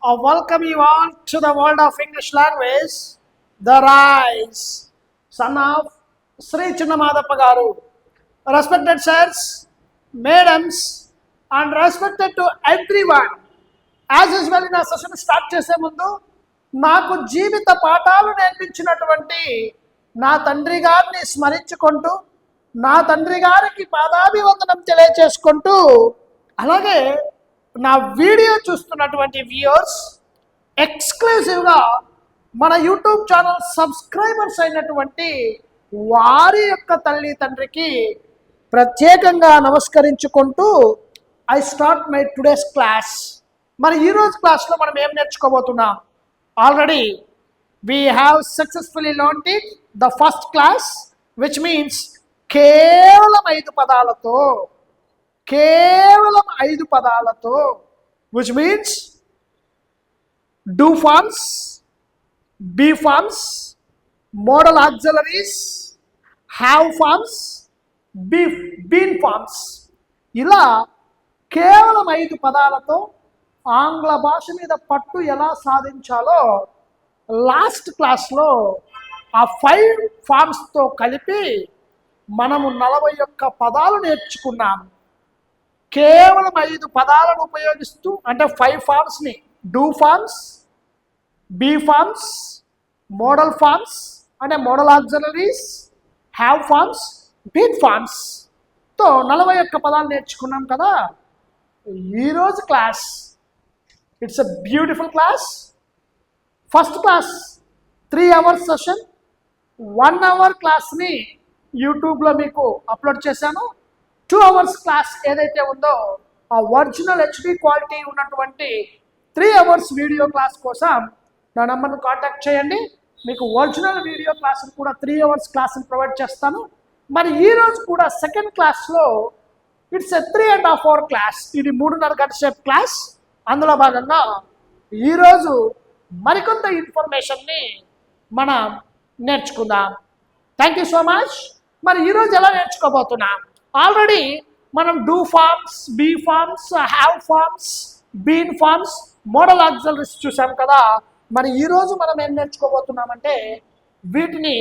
welcome you all to the world of English language, the rise, son of Sri Chinnamadappa Garu. Respected sirs, madams, and respected to everyone. As usual in a session start చేసే ముందు నాకు జీవిత పాఠాలు నేర్పించినటువంటి నా తండ్రి గారిని స్మరించుకుంటూ నా తండ్రి గారికి పాదాభివందనం తెలియజేసుకుంటూ అలాగే నా వీడియో చూస్తున్నటువంటి వ్యూయర్స్ ఎక్స్క్లూజివ్గా మన యూట్యూబ్ ఛానల్ సబ్స్క్రైబర్స్ అయినటువంటి వారి యొక్క తల్లి తండ్రికి ప్రత్యేకంగా నమస్కరించుకుంటూ I start my today's class. మరి ఈరోజు క్లాస్లో మనం ఏం నేర్చుకోబోతున్నాం? Already we have successfully learned it the first class, which means కేవలం 5 పదాలతో which means do forms, be forms, modal auxiliaries, have forms, been forms. ఇలా కేవలం 5 పదాలతో ఆంగ్ల భాష మీద పట్టు ఎలా సాధించాలో లాస్ట్ క్లాస్లో ఆ 5 ఫార్మ్స్తో కలిపి మనము 41 పదాలు నేర్చుకున్నాము. కేవలం 5 పదాలను ఉపయోగిస్తూ అంటే 5 ఫార్మ్స్ని do forms, be forms, modal forms అంటే modal auxiliaries, have forms, been ఫార్మ్స్తో 41 పదాలు నేర్చుకున్నాం కదా. ఈరోజు class it's a beautiful class. First class 3 hours session, 1 hour క్లాస్ని యూట్యూబ్లో మీకు అప్లోడ్ చేశాను. 2 అవర్స్ క్లాస్ ఏదైతే ఉందో ఆ ఒరిజినల్ హెచ్డి క్వాలిటీ ఉన్నటువంటి 3 అవర్స్ వీడియో క్లాస్ కోసం నా నెంబర్ను కాంటాక్ట్ చేయండి. మీకు ఒరిజినల్ వీడియో క్లాస్ని కూడా 3 అవర్స్ క్లాస్ని ప్రొవైడ్ చేస్తాను. మరి ఈరోజు కూడా సెకండ్ క్లాస్లో ఇట్స్ ఎ 3.5 అవర్ క్లాస్. ఇది 3.5 గంట సేపు క్లాస్. అందులో భాగంగా ఈరోజు మరికొంత ఇన్ఫర్మేషన్ని మనం నేర్చుకుందాం. Thank you so much. మరి ఈరోజు ఎలా నేర్చుకోబోతున్నాం? ఆల్రెడీ మనం do forms, be forms, have forms, been forms, modal auxiliaries చూసాం కదా. మరి ఈరోజు మనం ఏం నేర్చుకోబోతున్నామంటే వీటిని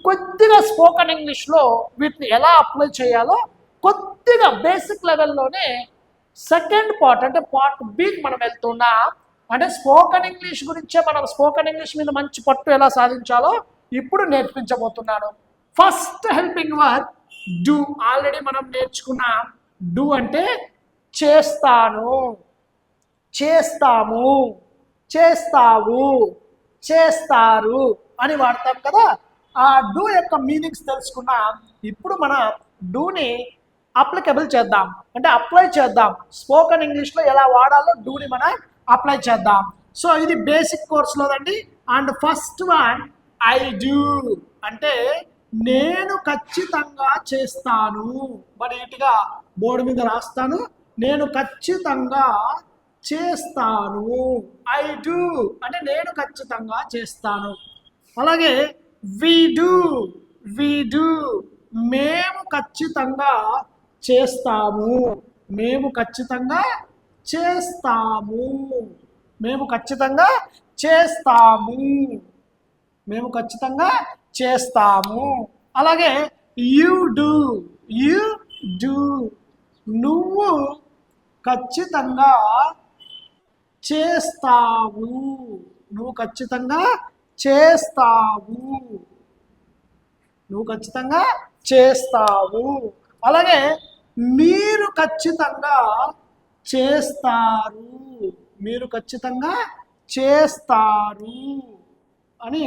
కొద్దిగా స్పోకెన్ ఇంగ్లీష్లో వీటిని ఎలా అప్లై చేయాలో కొద్దిగా బేసిక్ లెవెల్లోనే సెకండ్ పార్ట్ అంటే పార్ట్ బీకి మనం వెళ్తున్నాం. అంటే స్పోకెన్ ఇంగ్లీష్ గురించే మనం స్పోకెన్ ఇంగ్లీష్ మీద మంచి పట్టు ఎలా సాధించాలో ఇప్పుడు నేర్పించబోతున్నాను. First helping word do. Already మనం నేర్చుకున్నాం. డూ అంటే చేస్తాను, చేస్తాము, చేస్తావు, చేస్తారు అని వాడతాం కదా. ఆ డూ యొక్క మీనింగ్స్ తెలుసుకున్నాం. ఇప్పుడు మనం డూని అప్లికబుల్ చేద్దాం అంటే అప్లై చేద్దాం. స్పోకెన్ ఇంగ్లీష్లో ఎలా వాడాలో డూని మనం అప్లై చేద్దాం. సో ఇది బేసిక్ కోర్సులోదండి. And first one I do అంటే నేను ఖచ్చితంగా చేస్తాను. మరి నీట్గా బోర్డు మీద రాస్తాను. నేను ఖచ్చితంగా చేస్తాను. ఐ డూ అంటే నేను ఖచ్చితంగా చేస్తాను. అలాగే వి డూ, వి డూ మేము ఖచ్చితంగా చేస్తాము, మేము ఖచ్చితంగా చేస్తాము, మేము ఖచ్చితంగా చేస్తాము, మేము ఖచ్చితంగా చేస్తాము. అలాగే యూ డూ, యూ డూ నువ్వు ఖచ్చితంగా చేస్తావు, నువ్వు ఖచ్చితంగా చేస్తావు, నువ్వు ఖచ్చితంగా చేస్తావు. అలాగే మీరు ఖచ్చితంగా చేస్తారు, మీరు ఖచ్చితంగా చేస్తారు అని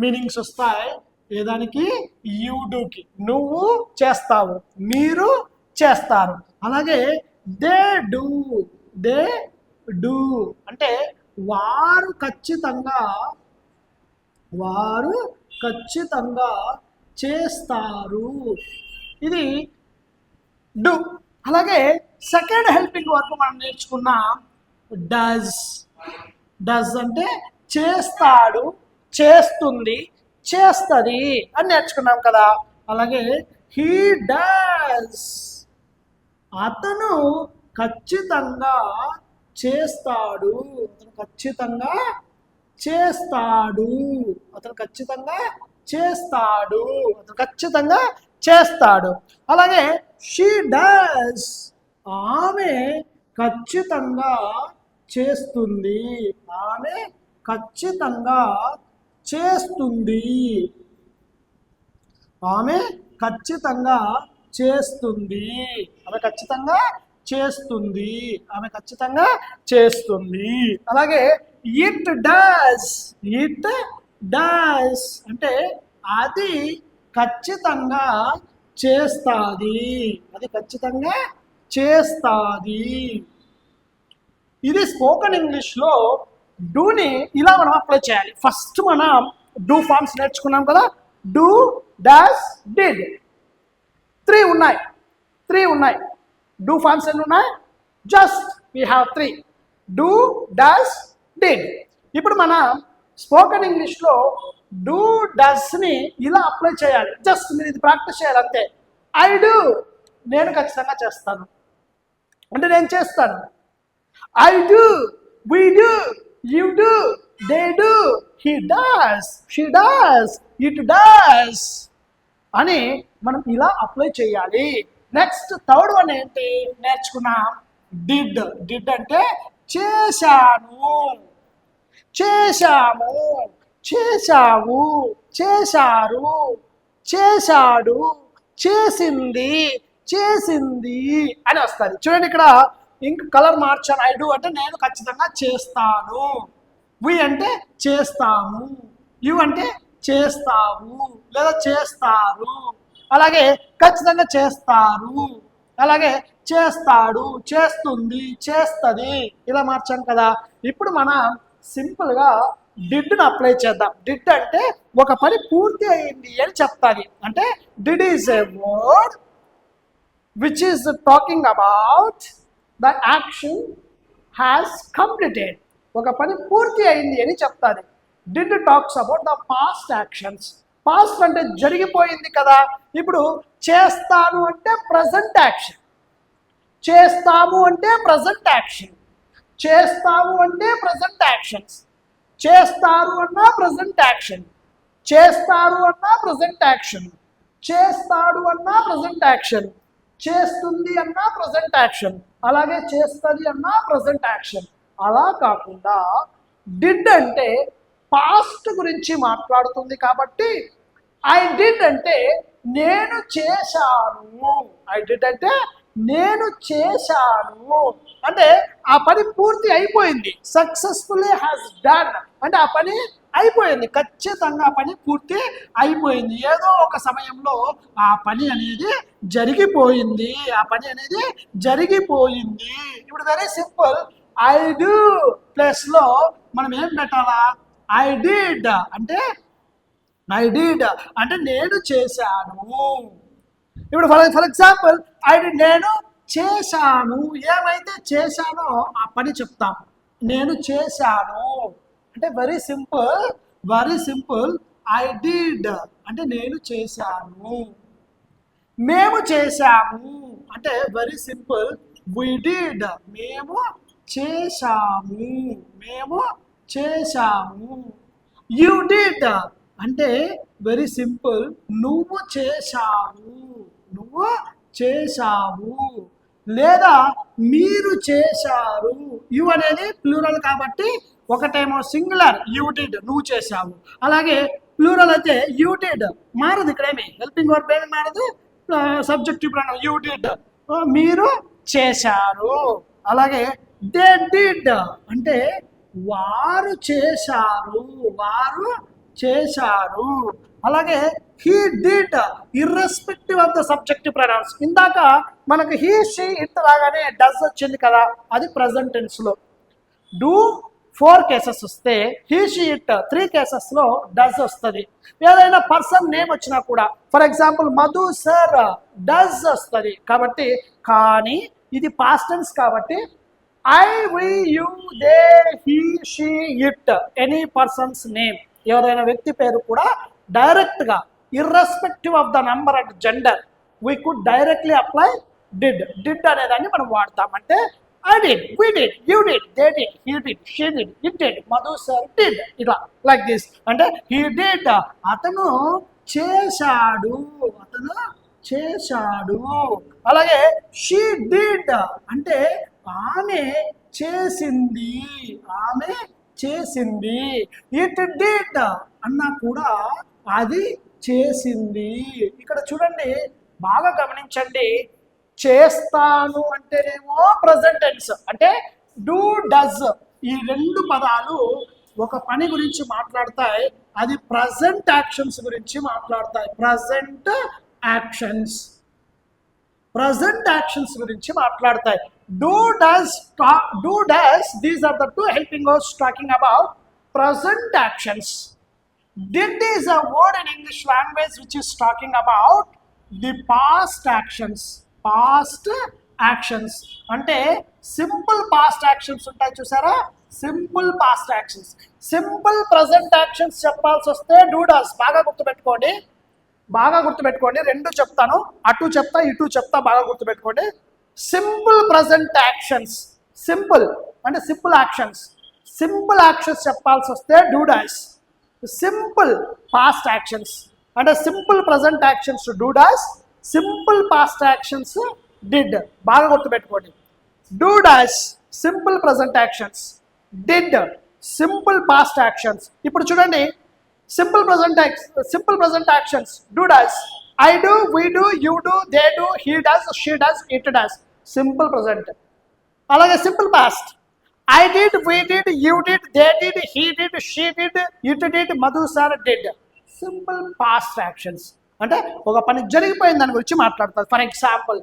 మీనింగ్స్ వస్తాయి. ఏదానికి? యూ డూకి. నువ్వు చేస్తావు, మీరు చేస్తారు. అలాగే దే డూ, దే డూ అంటే వారు ఖచ్చితంగా, వారు ఖచ్చితంగా చేస్తారు. ఇది డూ. అలాగే సెకండ్ హెల్పింగ్ వర్క్ మనం నేర్చుకున్నాం డస్. డస్ అంటే చేస్తాడు, చేస్తుంది, చేస్తుంది అని నేర్చుకున్నాం కదా. అలాగే హీ డస్ అతను ఖచ్చితంగా చేస్తాడు, అతను ఖచ్చితంగా చేస్తాడు, అతను ఖచ్చితంగా చేస్తాడు, అతను ఖచ్చితంగా చేస్తాడు. అలాగే షీ డస్, ఆమె ఖచ్చితంగా చేస్తుంది, ఆమె ఖచ్చితంగా చేస్తుంది, ఆమె ఖచ్చితంగా చేస్తుంది, ఆమె ఖచ్చితంగా చేస్తుంది, ఆమె ఖచ్చితంగా చేస్తుంది. అలాగే ఇట్ డస్, ఇట్ డస్ అంటే అది ఖచ్చితంగా చేస్తాది, అది ఖచ్చితంగా చేస్తాది. ఇది స్పోకెన్ ఇంగ్లీష్లో డూని ఇలా మనం అప్లై చేయాలి. ఫస్ట్ మనం డూ ఫార్మ్స్ నేర్చుకున్నాం కదా, డూ, డస్, డిడ్, 3 ఉన్నాయి. డూ ఫార్మ్స్ ఎన్ని ఉన్నాయి? Just we have 3, do, does, did. ఇప్పుడు మనం స్పోకెన్ ఇంగ్లీష్లో డూ డస్ని ఇలా అప్లై చేయాలి. జస్ట్ మీరు ఇది ప్రాక్టీస్ చేయాలి అంతే. ఐ డూ, నేను ఖచ్చితంగా చేస్తాను అంటే నేను చేస్తాను. I do, we do, you do, they do, he does, she does, it does అని మనం ఇలా అప్లై చేయాలి. నెక్స్ట్ థర్డ్ వన్ ఏంటి నేర్చుకున్నాం? డిడ్. డిడ్ అంటే చేశాను, చేశాము, చేశావు, చేశారు, చేశాడు, చేసింది, చేసింది అని వస్తుంది. చూడండి ఇక్కడ ఇంక కలర్ మార్చాను. ఐ డూ అంటే నేను ఖచ్చితంగా చేస్తాను, వి అంటే చేస్తాము, యు అంటే చేస్తావు లేదా చేస్తారు, అలాగే ఖచ్చితంగా చేస్తారు, అలాగే చేస్తాడు, చేస్తుంది, చేస్తుంది ఇలా మార్చాం కదా. ఇప్పుడు మనం సింపుల్గా డిడ్ని అప్లై చేద్దాం. డిడ్ అంటే ఒక పని పూర్తి అయింది అని చెప్తాది. అంటే did is a word which is talking about the action has completed. ఒక పని పూర్తి అయింది అని చెప్తాది. Did talks about the past actions. Past అంటే జరిగిపోయింది కదా. ఇప్పుడు చేస్తాను అంటే ప్రజెంట్ యాక్షన్, చేస్తాము అంటే ప్రజెంట్ యాక్షన్, చేస్తాము అంటే ప్రజెంట్ యాక్షన్స్, చేస్తారు అన్నా ప్రజెంట్ యాక్షన్, చేస్తారు అన్నా ప్రజెంట్ యాక్షన్, చేస్తాడు అన్నా ప్రజెంట్ యాక్షన్, చేస్తుంది అన్నా ప్రజెంట్ యాక్షన్, అలాగే చేస్తుంది అన్నా ప్రజెంట్ యాక్షన్. అలా కాకుండా డిడ్ అంటే పాస్ట్ గురించి మాట్లాడుతుంది కాబట్టి ఐ డిడ్ అంటే నేను చేశాను, ఐ డిడ్ అంటే నేను చేశాను అంటే ఆ పని పూర్తి అయిపోయింది. సక్సెస్ఫుల్లీ హ్యాస్ డన్ అంటే ఆ పని అయిపోయింది, ఖచ్చితంగా ఆ పని పూర్తి అయిపోయింది. ఏదో ఒక సమయంలో ఆ పని అనేది జరిగిపోయింది, ఆ పని అనేది జరిగిపోయింది. ఇప్పుడు వెరీ సింపుల్, ఐ డూ ప్లేస్లో మనం ఏం పెట్టాలా? ఐ డిడ్ అంటే ఐ డిడ్ అంటే నేను చేశాను. ఇప్పుడు ఫర్ ఎగ్జాంపుల్ ఐ డిడ్ నేను చేశాను, ఏమైతే చేశానో ఆ పని చెప్తాం. నేను చేశాను అంటే వెరీ సింపుల్ ఐ డిడ్ అంటే నేను చేశాను. మేము చేశాము అంటే వెరీ సింపుల్ వి డిడ్ మేము చేశాము, మేము చేశాము. యు డిడ్ అంటే వెరీ సింపుల్ నువ్వు చేశావు, నువ్వు చేశావు. లేదా మీరు చేశారు, యు అనేది ప్లూరల్ కాబట్టి ఒకటేమో సింగులర్ యు డిడ్ నువ్వు చేశావు, అలాగే ప్లూరల్ అయితే యు డిడ్ మారదు. ఇక్కడేమి హెల్పింగ్ వర్బ్ ఏమి మారదు, సబ్జెక్టివ్ ప్రొనౌన్ యు డిడ్ మీరు చేశారు. అలాగే దే డిడ్ అంటే వారు చేశారు, వారు చేశారు. అలాగే he did irrespective of the subjective pronouns. ఇందాక మనకు హీ షీ ఇట్ లాగానే డస్ వచ్చింది కదా, అది ప్రజెంట్ టెన్స్లో. డూ 4 కేసెస్ వస్తే హీ షీ ఇట్ 3 కేసెస్లో డస్ వస్తుంది. ఏదైనా పర్సన్ నేమ్ వచ్చినా కూడా for example Madhu sir does వస్తుంది కాబట్టి, కానీ ఇది పాస్ట్ టెన్స్ కాబట్టి I we you they he she it any persons name ఏదైనా వ్యక్తి పేరు కూడా డైరెక్ట్గా irrespective of the number and gender we could directly apply did. Did అనేదాన్ని మనం వాడతాం. అంటే I did, we did, you did, they did, he did, she did, it did, Madhu sir did. ఇలా లైక్ దిస్. అంటే he did, అతను చేశాడు, అతను చేశాడు. అలాగే she did అంటే ఆమె చేసింది, ఆమె చేసింది. ఇట్ డిడ్ అన్నా కూడా అది చేసింది. ఇక్కడ చూడండి, బాగా గమనించండి. చేస్తాను అంటేనేమో ప్రజెంట్ టెన్స్, అంటే డూ డస్, ఈ రెండు పదాలు ఒక పని గురించి మాట్లాడతాయి. అది ప్రజెంట్ యాక్షన్స్ గురించి మాట్లాడతాయి. ప్రజెంట్ యాక్షన్స్, ప్రజెంట్ యాక్షన్స్ గురించి మాట్లాడతాయి. Do does, these are the two helping words talking about present actions. Did is a word in English language which is talking about the past actions. Past actions అంటే simple past actions ఉంటాయి చూసారా, simple past actions. Simple present actions చెప్పాల్సి వస్తే do does. బాగా గుర్తుపెట్టుకోండి, బాగా గుర్తుపెట్టుకోండి. రెండు చెప్తాను, అటు చెప్తా ఇటు చెప్తా, బాగా గుర్తుపెట్టుకోండి. సింపుల్ ప్రజెంట్ యాక్షన్స్, సింపుల్ అంటే సింపుల్ యాక్షన్స్, సింపుల్ యాక్షన్స్ చెప్పాల్సి వస్తే do does. Simple past actions అంటే simple present actions do does, simple past actions did. బాగా గుర్తుపెట్టుకోండి. Do does simple present actions, did simple past actions. ఇప్పుడు చూడండి, simple present actions do does, I do, we do, you do, they do, he does, she does, it does, simple present. అలాగే simple past, I did, we did, you did, they did, he did, she did, it did, Madhu sir did. Simple past actions అంటే ఒక పని జరిగిపోయిన దాని గురించి మాట్లాడతారు. For example,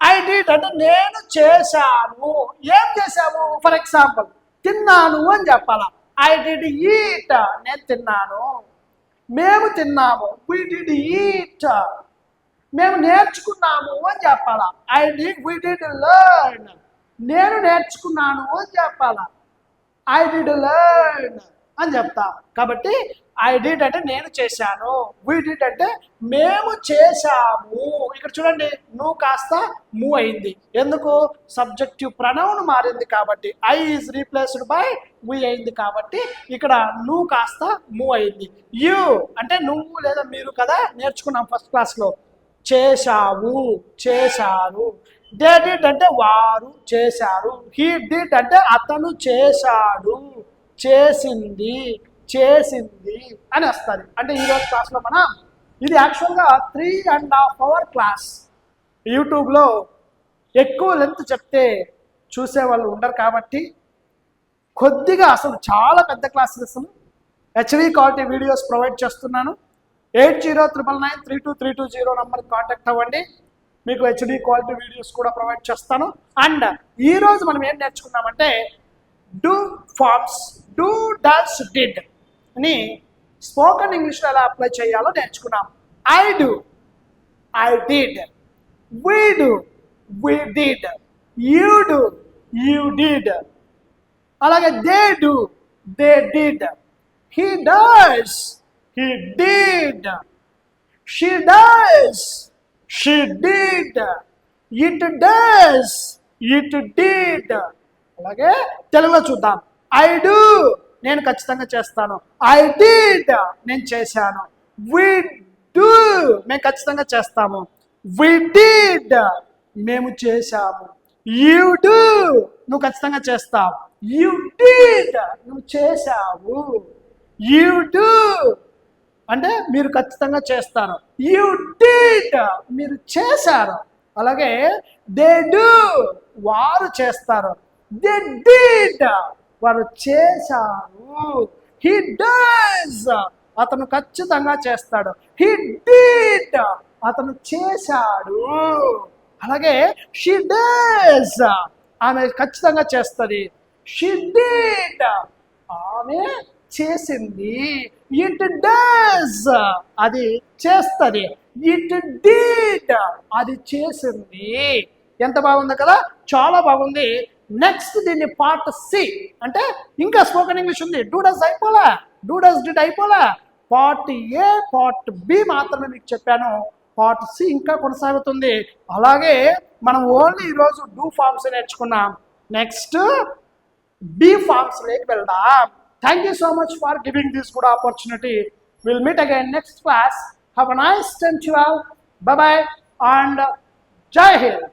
I did అంటే నేను చేశాను. ఏం చేశాము? ఫర్ ఎగ్జాంపుల్, తిన్నాను అని చెప్పాలా. ఐ డిడ్ ఈట్, నేను తిన్నాను. మేము తిన్నాము, వి డిడ్ ఈట్. మేము నేర్చుకున్నాము అని చెప్పాలా. I did, we did learn. నేను నేర్చుకున్నాను అని చెప్పాలా. ఐ డిడ్ లెర్న్ అని చెప్తా. కాబట్టి ఐ డిడ్ అంటే నేను చేశాను, వి డిడ్ అంటే మేము చేశాము. ఇక్కడ చూడండి, నువ్వు కాస్త మూవ్ అయింది. ఎందుకు? సబ్జెక్టివ్ ప్రొనౌన్ మారింది కాబట్టి. ఐ ఈజ్ రీప్లేస్డ్ బై వి అయింది కాబట్టి ఇక్కడ నువ్వు కాస్త మూవ్ అయింది. యూ అంటే నువ్వు లేదా మీరు కదా, నేర్చుకున్నాం ఫస్ట్ క్లాస్లో. చేశావు, చేశారు. దే డిడ్ అంటే వారు చేశారు. హీ డిడ్ అంటే అతను చేశాడు, చేసింది, చేసింది అని వస్తుంది. అంటే ఈరోజు క్లాస్లో మనం ఇది యాక్చువల్గా 3.5 hour క్లాస్. యూట్యూబ్లో ఎక్కువ లెంత్ చెప్తే చూసేవాళ్ళు ఉండరు కాబట్టి కొద్దిగా, అసలు చాలా పెద్ద classes HD quality videos provide చేస్తున్నాను. 8099932320 నెంబర్కి కాంటాక్ట్ అవ్వండి, మీకు హెచ్డి క్వాలిటీ వీడియోస్ కూడా ప్రొవైడ్ చేస్తాను. అండ్ ఈరోజు మనం ఏం నేర్చుకున్నామంటే do forms, do, does, did అని స్పోకెన్ ఇంగ్లీష్లో ఎలా అప్లై చేయాలో నేర్చుకున్నాం. I do, I did, we do, we did, you do, you did. అలాగే they do, they did, he does, he did, she does, she did, it does, it did. అలాగే తెలుగులో చూద్దాం. I do నేను ఖచ్చితంగా చేస్తాను, I did నేను చేశాను, we do మేము ఖచ్చితంగా చేస్తాము, we did మేము చేశాము, you do నువ్వు ఖచ్చితంగా చేస్తావు, you did నువ్వు చేశావు, you do అంటే మీరు ఖచ్చితంగా చేస్తారు, యూ డిడ్ మీరు చేశారు. అలాగే దే డూ వారు చేస్తారు, దే డిడ్ వారు చేశారు, హీ డస్ అతను ఖచ్చితంగా చేస్తాడు, హీ డిడ్ అతను చేశాడు. అలాగే షీ డస్ ఆమె ఖచ్చితంగా చేస్తుంది, షీ డిడ్ ఆమె చేసింది, ఇట్ డస్ అది చేస్తుంది, ఇట్ డిడ్ అది చేసింది. ఎంత బాగుంది కదా, చాలా బాగుంది. నెక్స్ట్ దీన్ని పార్ట్ సి అంటే ఇంకా స్పోకెన్ ఇంగ్లీష్ ఉంది. డూ డస్ అయిపోలే, డూ డస్ డిడ్ అయిపోలే. పార్ట్ ఏ, పార్ట్ బి మాత్రమే మీకు చెప్పాను. పార్ట్ సి ఇంకా కొనసాగుతుంది. అలాగే మనం ఓన్లీ ఈరోజు డూ ఫార్మ్స్ నేర్చుకున్నాం. నెక్స్ట్ బి ఫార్మ్స్ లేకి వెళ్దాం. Thank you so much for giving this good opportunity. Will meet again next class. Have a nice time to all. By by and జై హింద్.